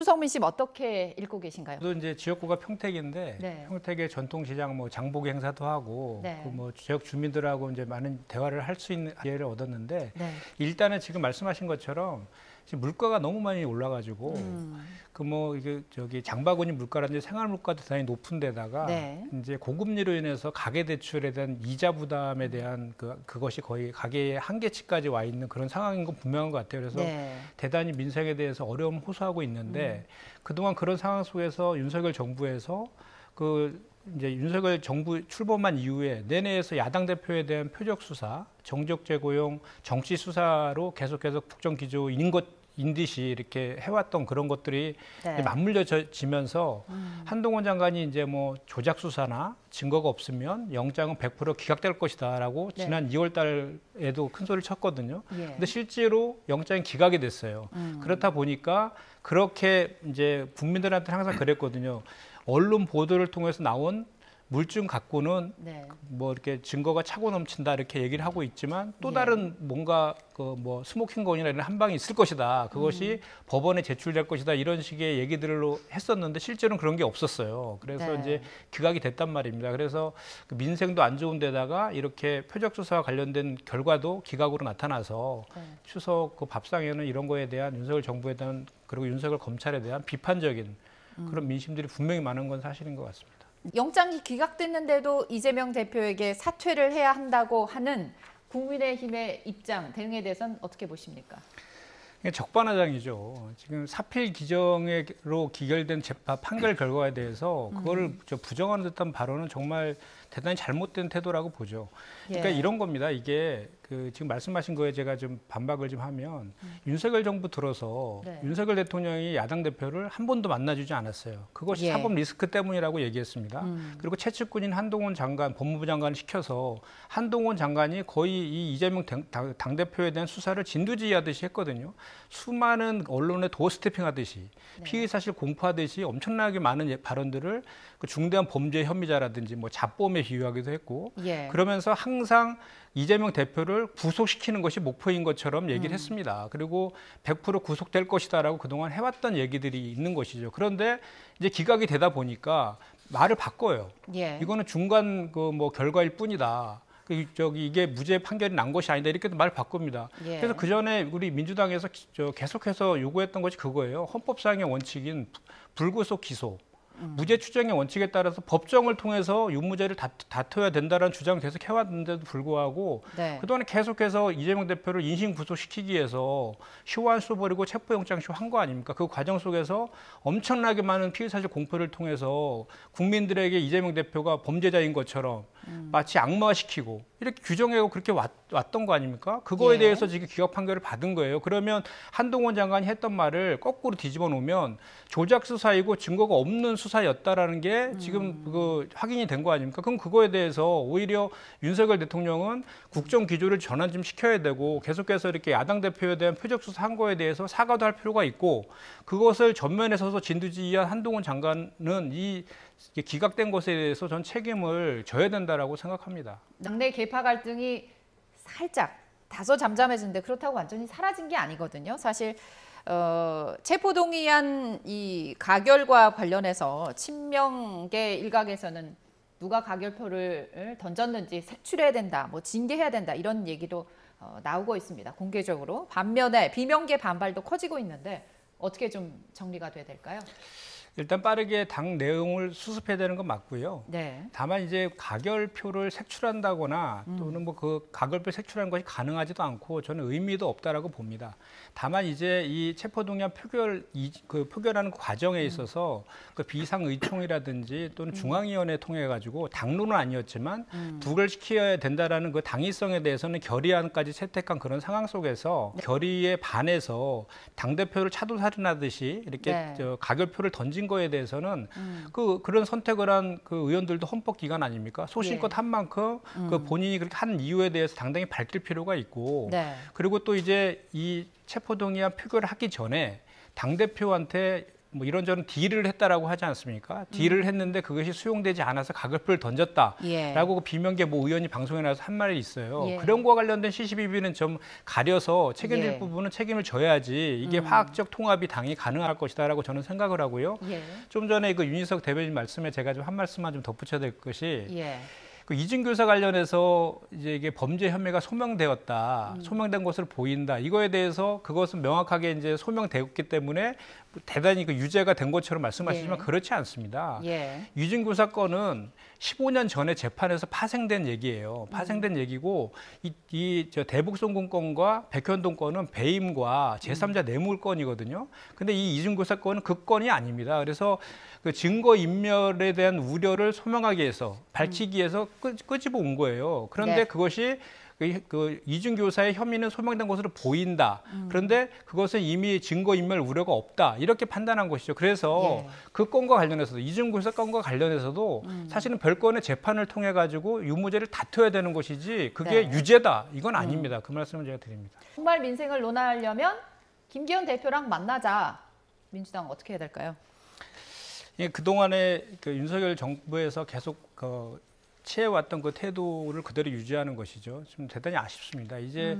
수성민 씨 어떻게 읽고 계신가요? 저도 이제 지역구가 평택인데 네. 평택의 전통시장 뭐 장보기 행사도 하고 네. 그 뭐 지역 주민들하고 이제 많은 대화를 할 수 있는 기회를 얻었는데 네. 일단은 지금 말씀하신 것처럼 지금 물가가 너무 많이 올라가지고 그 뭐 이게 저기 장바구니 물가라든지 생활 물가도 대단히 높은 데다가 네. 이제 고금리로 인해서 가계 대출에 대한 이자 부담에 대한 그것이 거의 가계의 한계치까지 와 있는 그런 상황인 건 분명한 것 같아요. 그래서 네. 대단히 민생에 대해서 어려움 호소하고 있는데 그동안 그런 상황 속에서 윤석열 정부에서 그 이제 윤석열 정부 출범한 이후에 내내에서 야당 대표에 대한 표적 수사, 정적 재고용 정치 수사로 계속해서 국정 기조인 것인 듯이 이렇게 해왔던 그런 것들이 네. 맞물려지면서 한동훈 장관이 이제 뭐 조작 수사나 증거가 없으면 영장은 100% 기각될 것이다라고 네. 지난 2월 달에도 큰 소리를 쳤거든요. 예. 근데 실제로 영장이 기각이 됐어요. 그렇다 보니까 그렇게 이제 국민들한테 항상 그랬거든요. 언론 보도를 통해서 나온 물증 갖고는 네. 뭐 이렇게 증거가 차고 넘친다 이렇게 얘기를 하고 있지만 또 예. 다른 뭔가 그 뭐 스모킹건이나 이런 한 방이 있을 것이다. 그것이 법원에 제출될 것이다. 이런 식의 얘기들로 했었는데 실제로는 그런 게 없었어요. 그래서 네. 이제 기각이 됐단 말입니다. 그래서 그 민생도 안 좋은 데다가 이렇게 표적 수사와 관련된 결과도 기각으로 나타나서 네. 추석 그 밥상에는 이런 거에 대한 윤석열 정부에 대한 그리고 윤석열 검찰에 대한 비판적인 그런 민심들이 분명히 많은 건 사실인 것 같습니다. 영장이 기각됐는데도 이재명 대표에게 사퇴를 해야 한다고 하는 국민의힘의 입장, 대응에 대해서는 어떻게 보십니까? 이게 적반하장이죠. 지금 사필 기정으로 기결된 재판 판결 결과에 대해서 그거를 부정하는 듯한 발언은 정말 대단히 잘못된 태도라고 보죠. 그러니까 예. 이런 겁니다. 이게 그 지금 말씀하신 거에 제가 좀 반박을 좀 하면 윤석열 정부 들어서 네. 윤석열 대통령이 야당 대표를 한 번도 만나주지 않았어요. 그것이 예. 사법 리스크 때문이라고 얘기했습니다. 그리고 최측근인 한동훈 장관, 법무부 장관을 시켜서 한동훈 장관이 거의 이 이재명 당대표에 대한 수사를 진두지휘하듯이 했거든요. 수많은 언론에 도어 스태핑하듯이 피의 사실 공표하듯이 엄청나게 많은 발언들을 그 중대한 범죄 혐의자라든지 뭐 잡범에 비유하기도 했고 예. 그러면서 항상 이재명 대표를 구속시키는 것이 목표인 것처럼 얘기를 했습니다. 그리고 100% 구속될 것이다라고 그동안 해왔던 얘기들이 있는 것이죠. 그런데 이제 기각이 되다 보니까 말을 바꿔요. 예. 이거는 중간 그 뭐 결과일 뿐이다. 이게 무죄 판결이 난 것이 아니다 이렇게 말 바꿉니다. 예. 그래서 그 전에 우리 민주당에서 계속해서 요구했던 것이 그거예요. 헌법상의 원칙인 불구속 기소. 무죄 추정의 원칙에 따라서 법정을 통해서 유무죄를 다퉈야 된다는 주장을 계속 해왔는데도 불구하고 네. 그동안 계속해서 이재명 대표를 인신 구속시키기 위해서 쇼한수 벌이고 체포영장 쇼한 거 아닙니까? 그 과정 속에서 엄청나게 많은 피의사실 공표를 통해서 국민들에게 이재명 대표가 범죄자인 것처럼 마치 악마화시키고 이렇게 규정하고 그렇게 왔던 거 아닙니까? 그거에 예. 대해서 지금 기각 판결을 받은 거예요. 그러면 한동훈 장관이 했던 말을 거꾸로 뒤집어 놓으면 조작 수사이고 증거가 없는 수사였다라는 게 지금 그 확인이 된 거 아닙니까? 그럼 그거에 대해서 오히려 윤석열 대통령은 국정 기조를 전환 좀 시켜야 되고 계속해서 이렇게 야당 대표에 대한 표적 수사한 거에 대해서 사과도 할 필요가 있고 그것을 전면에 서서 진두지휘한 한동훈 장관은 이 기각된 것에 대해서 전 책임을 져야 된다라고 생각합니다. 당내 계파 갈등이 살짝 다소 잠잠해졌는데 그렇다고 완전히 사라진 게 아니거든요. 사실 체포동의안 이 가결과 관련해서 친명계 일각에서는 누가 가결표를 던졌는지 색출해야 된다, 뭐 징계해야 된다 이런 얘기도 나오고 있습니다. 공개적으로. 반면에 비명계 반발도 커지고 있는데 어떻게 좀 정리가 돼야 될까요? 일단 빠르게 당 내용을 수습해야 되는 건 맞고요. 네. 다만 이제 가결표를 색출한다거나 또는 뭐 그 가결표 색출하는 것이 가능하지도 않고 저는 의미도 없다라고 봅니다. 다만 이제 이 체포동의안 표결하는 과정에 있어서 그 비상의총이라든지 또는 중앙위원회 통해 가지고 당론은 아니었지만 부결시켜야 된다라는 그 당위성에 대해서는 결의안까지 채택한 그런 상황 속에서 결의에 반해서 당 대표를 차도살인하듯이 이렇게 네. 가결표를 던진 거에 대해서는 그런 선택을 한 그 의원들도 헌법 기관 아닙니까? 소신껏 예. 한 만큼 그 본인이 그렇게 한 이유에 대해서 당당히 밝힐 필요가 있고 네. 그리고 또 이제 이 체포동의안 표결을 하기 전에 당 대표한테 뭐 이런저런 딜을 했다라고 하지 않습니까? 딜을 했는데 그것이 수용되지 않아서 가결표를 던졌다라고 예. 그 비명계 모 의원이 방송에 나와서 한 말이 있어요. 예. 그런 거와 관련된 CCBB는 좀 가려서 책임질 예. 부분은 책임을 져야지 이게 화학적 통합이 당연히 가능할 것이다라고 저는 생각을 하고요. 예. 좀 전에 그 윤희석 대변인 말씀에 제가 좀 한 말씀만 좀 덧붙여야 될 것이 예. 그 이준교사 관련해서 이제 이게 범죄 혐의가 소명되었다, 소명된 것으로 보인다. 이거에 대해서 그것은 명확하게 이제 소명되었기 때문에 대단히 그 유죄가 된 것처럼 말씀하시지만 예. 그렇지 않습니다. 예. 이준교사 건은 15년 전에 재판에서 파생된 얘기예요. 파생된 얘기고 저 대북송금 건과 백현동 건은 배임과 제3자 뇌물 건이거든요. 근데 이 이준교사 건은 그 건이 아닙니다. 그래서 그 증거 인멸에 대한 우려를 소명하기 위해서 밝히기 위해서 끄집어 온 거예요. 그런데 네. 그것이 그 이준교사의 혐의는 소명된 것으로 보인다. 그런데 그것은 이미 증거인멸 우려가 없다. 이렇게 판단한 것이죠. 그래서 예. 그 건과 관련해서도 이준교사 건과 관련해서도 사실은 별건의 재판을 통해 가지고 유무죄를 다퉈야 되는 것이지 그게 네. 유죄다. 이건 아닙니다. 그 말씀을 제가 드립니다. 정말 민생을 논하려면 김기현 대표랑 만나자. 민주당 어떻게 해야 될까요? 예, 그동안에 그 윤석열 정부에서 계속 취해왔던 그 태도를 그대로 유지하는 것이죠. 좀 대단히 아쉽습니다. 이제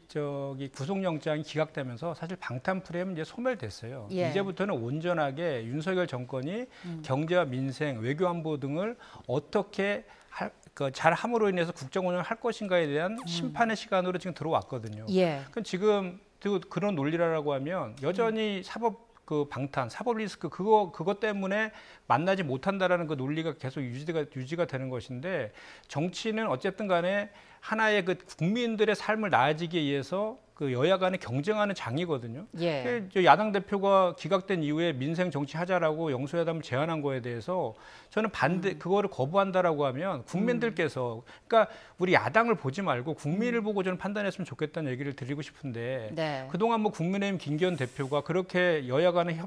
저기 구속영장이 기각되면서 사실 방탄 프레임은 이제 소멸됐어요. 예. 이제부터는 온전하게 윤석열 정권이 경제와 민생, 외교안보 등을 어떻게 잘 함으로 인해서 국정 운영을 할 것인가에 대한 심판의 시간으로 지금 들어왔거든요. 예. 그럼 지금 그런 논리라고 하면 여전히 그 방탄, 사법 리스크 그것 때문에 만나지 못한다라는 그 논리가 계속 유지가 되는 것인데 정치는 어쨌든 간에 하나의 그 국민들의 삶을 나아지기 위해서 그 여야 간에 경쟁하는 장이거든요. 예. 야당 대표가 기각된 이후에 민생 정치 하자라고 영수회담을 제안한 거에 대해서 저는 그거를 거부한다라고 하면 국민들께서 그러니까 우리 야당을 보지 말고 국민을 보고 저는 판단했으면 좋겠다는 얘기를 드리고 싶은데 네. 그동안 뭐 국민의힘 김기현 대표가 그렇게 여야 간에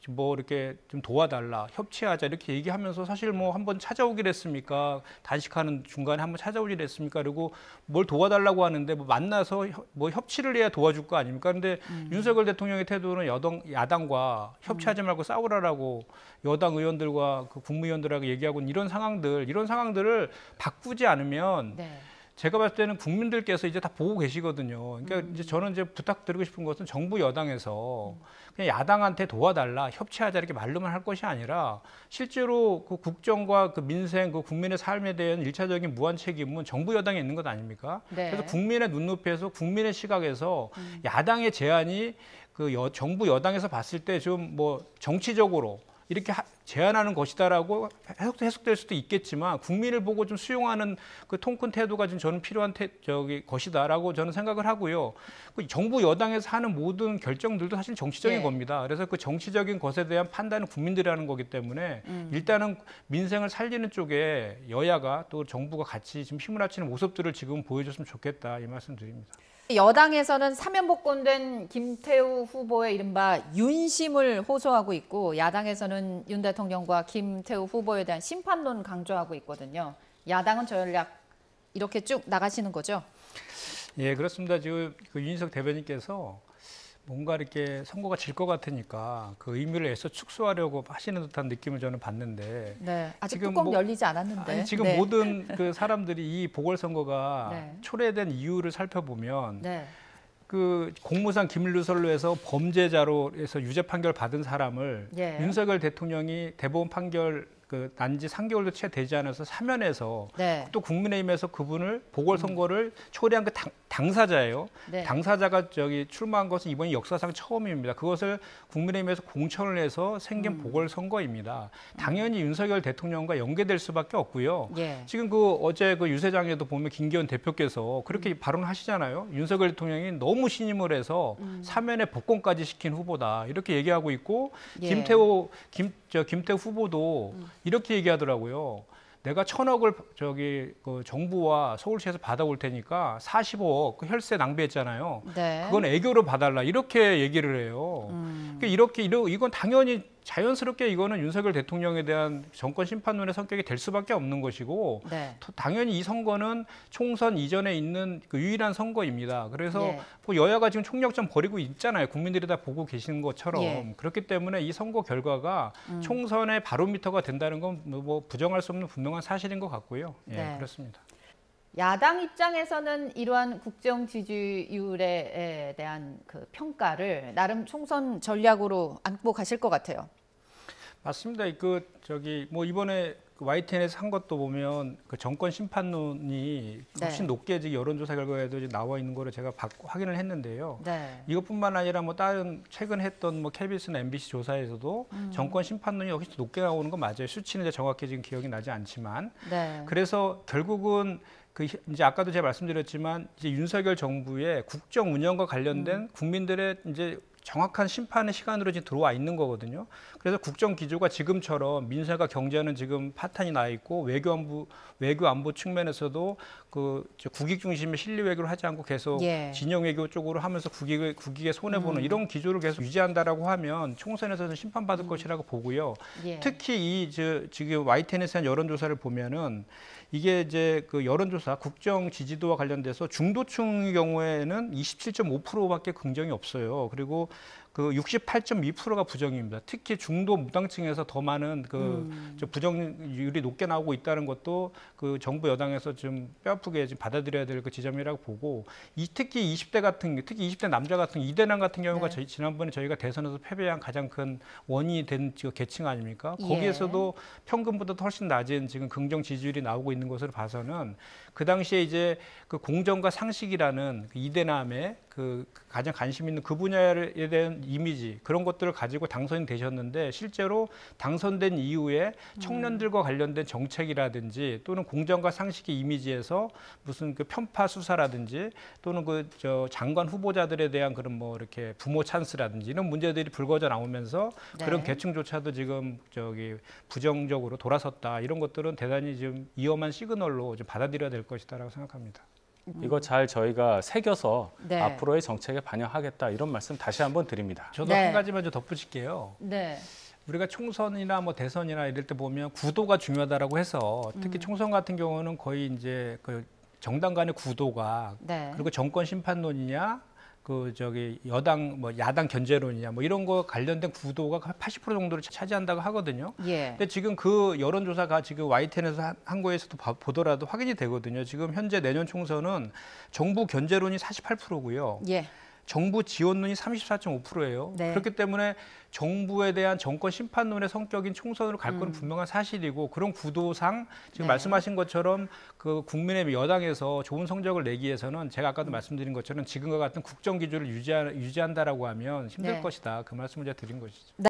이렇게 좀 도와달라, 협치하자 이렇게 얘기하면서 사실 뭐 한번 찾아오기로 했습니까? 단식하는 중간에 한번 찾아오기로 했습니까? 그리고 뭘 도와달라고 하는데 뭐 만나서 뭐 협치를 해야 도와줄 거 아닙니까? 그런데 윤석열 대통령의 태도는 야당과 협치하지 말고 싸우라라고 여당 의원들과 그 국무위원들하고 얘기하고 있는 이런 상황들을 바꾸지 않으면 네. 제가 봤을 때는 국민들께서 이제 다 보고 계시거든요. 그러니까 이제 저는 이제 부탁드리고 싶은 것은 정부 여당에서 그냥 야당한테 도와달라, 협치하자 이렇게 말로만 할 것이 아니라 실제로 그 국정과 그 민생, 그 국민의 삶에 대한 일차적인 무한 책임은 정부 여당에 있는 것 아닙니까? 네. 그래서 국민의 눈높이에서 국민의 시각에서 야당의 제안이 정부 여당에서 봤을 때 좀 뭐 정치적으로 이렇게 제안하는 것이다라고 해석될 수도 있겠지만 국민을 보고 좀 수용하는 그 통큰 태도가 좀 저는 필요한 것이다라고 저는 생각을 하고요. 그 정부 여당에서 하는 모든 결정들도 사실 정치적인 예. 겁니다. 그래서 그 정치적인 것에 대한 판단은 국민들이 하는 거기 때문에 일단은 민생을 살리는 쪽에 여야가 또 정부가 같이 지금 힘을 합치는 모습들을 지금 보여줬으면 좋겠다 이 말씀드립니다. 여당에서는 사면복권된 김태우 후보의 이른바 윤심을 호소하고 있고 야당에서는 윤 대통령과 김태우 후보에 대한 심판론 강조하고 있거든요. 야당은 전략 이렇게 쭉 나가시는 거죠? 예, 그렇습니다. 지금 그 윤희석 대변인께서 뭔가 이렇게 선거가 질 것 같으니까 그 의미를 애써 축소하려고 하시는 듯한 느낌을 저는 받는데 네, 아직 지금 뚜껑 열리지 않았는데. 아니, 지금 네. 모든 그 사람들이 이 보궐선거가 네. 초래된 이유를 살펴보면 네. 그 공무상 기밀누설로 해서 범죄자로 해서 유죄 판결 받은 사람을 예. 윤석열 대통령이 대법원 판결 난지 3개월도 채 되지 않아서 사면해서 네. 또 국민의힘에서 그분을 보궐선거를 초래한 그 당사자예요. 네. 당사자가 출마한 것은 이번이 역사상 처음입니다. 그것을 국민의힘에서 공천을 해서 생긴 보궐선거입니다. 당연히 윤석열 대통령과 연계될 수밖에 없고요. 예. 지금 어제 그 유세장에도 보면 김기현 대표께서 그렇게 발언하시잖아요. 윤석열 대통령이 너무 신임을 해서 사면에 복권까지 시킨 후보다 이렇게 얘기하고 있고 예. 김태우 후보도 이렇게 얘기하더라고요. 내가 1,000억을 그 정부와 서울시에서 받아올 테니까 45억 그 혈세 낭비했잖아요. 네. 그건 애교로 봐달라 이렇게 얘기를 해요. 그러니까 이건 당연히 자연스럽게 이거는 윤석열 대통령에 대한 정권 심판론의 성격이 될 수밖에 없는 것이고 네. 당연히 이 선거는 총선 이전에 있는 그 유일한 선거입니다. 그래서 예. 뭐 여야가 지금 총력전 벌이고 있잖아요. 국민들이 다 보고 계시는 것처럼. 예. 그렇기 때문에 이 선거 결과가 총선의 바로미터가 된다는 건 뭐 부정할 수 없는 분명한 사실인 것 같고요. 예, 네. 그렇습니다. 야당 입장에서는 이러한 국정 지지율에 대한 그 평가를 나름 총선 전략으로 안고 가실 것 같아요. 맞습니다. 뭐 이번에 YTN에서 한 것도 보면 그 정권 심판론이 훨씬 네. 높게 지금 여론조사 결과에도 이제 나와 있는 거를 제가 확인을 했는데요. 네. 이것뿐만 아니라 뭐 다른 최근 했던 뭐 KBS나 MBC 조사에서도 정권 심판론이 훨씬 높게 나오는 건 맞아요. 수치는 이제 정확히 지금 기억이 나지 않지만. 네. 그래서 결국은 이제 아까도 제가 말씀드렸지만 이제 윤석열 정부의 국정 운영과 관련된 국민들의 이제 정확한 심판의 시간으로 지금 들어와 있는 거거든요. 그래서 국정 기조가 지금처럼 민생과 경제는 지금 파탄이 나 있고 외교 안보 측면에서도 국익 중심의 실리 외교를 하지 않고 계속 예. 진영 외교 쪽으로 하면서 국익에 손해 보는 이런 기조를 계속 유지한다라고 하면 총선에서는 심판받을 것이라고 보고요. 예. 특히 지금 YTN에서 한 여론조사를 보면은 이게 이제 그 여론조사 국정 지지도와 관련돼서 중도층의 경우에는 27.5%밖에 긍정이 없어요. 그리고 그 68.2%가 부정입니다. 특히 중도 무당층에서 더 많은 저 부정률이 높게 나오고 있다는 것도 그 정부 여당에서 좀 뼈아프게 좀 받아들여야 될 그 지점이라고 보고 특히 20대 남자 같은 이대남 같은 경우가 네. 지난번에 저희가 대선에서 패배한 가장 큰 원인이 된 계층 아닙니까? 예. 거기에서도 평균보다 훨씬 낮은 지금 긍정 지지율이 나오고 있는 것을 봐서는 그 당시에 이제 그 공정과 상식이라는 그 이대남의 그 가장 관심 있는 그 분야에 대한 이미지 그런 것들을 가지고 당선이 되셨는데 실제로 당선된 이후에 청년들과 관련된 정책이라든지 또는 공정과 상식의 이미지에서 무슨 그 편파 수사라든지 또는 장관 후보자들에 대한 그런 뭐 이렇게 부모 찬스라든지 이런 문제들이 불거져 나오면서 네. 그런 계층조차도 지금 부정적으로 돌아섰다 이런 것들은 대단히 좀 위험한 시그널로 좀 받아들여야 될 것이다라고 생각합니다. 이거 잘 저희가 새겨서 네. 앞으로의 정책에 반영하겠다 이런 말씀 다시 한번 드립니다. 저도 네. 한 가지만 좀 덧붙일게요. 네. 우리가 총선이나 뭐 대선이나 이럴 때 보면 구도가 중요하다고 해서 특히 총선 같은 경우는 거의 이제 그 정당 간의 구도가 네. 그리고 정권 심판론이냐 여당 야당 견제론이냐 뭐 이런 거 관련된 구도가 80% 정도를 차지한다고 하거든요. 예. 근데 지금 그 여론조사가 지금 YTN에서 한 거에서도 보더라도 확인이 되거든요. 지금 현재 내년 총선은 정부 견제론이 48%고요. 예. 정부 지원론이 34.5%예요. 네. 그렇기 때문에 정부에 대한 정권 심판론의 성격인 총선으로 갈 건 분명한 사실이고 그런 구도상 지금 네. 말씀하신 것처럼 그 국민의 여당에서 좋은 성적을 내기 위해서는 제가 아까도 말씀드린 것처럼 지금과 같은 국정 기조를 유지한다라고 하면 힘들 네. 것이다. 그 말씀을 제가 드린 것이죠.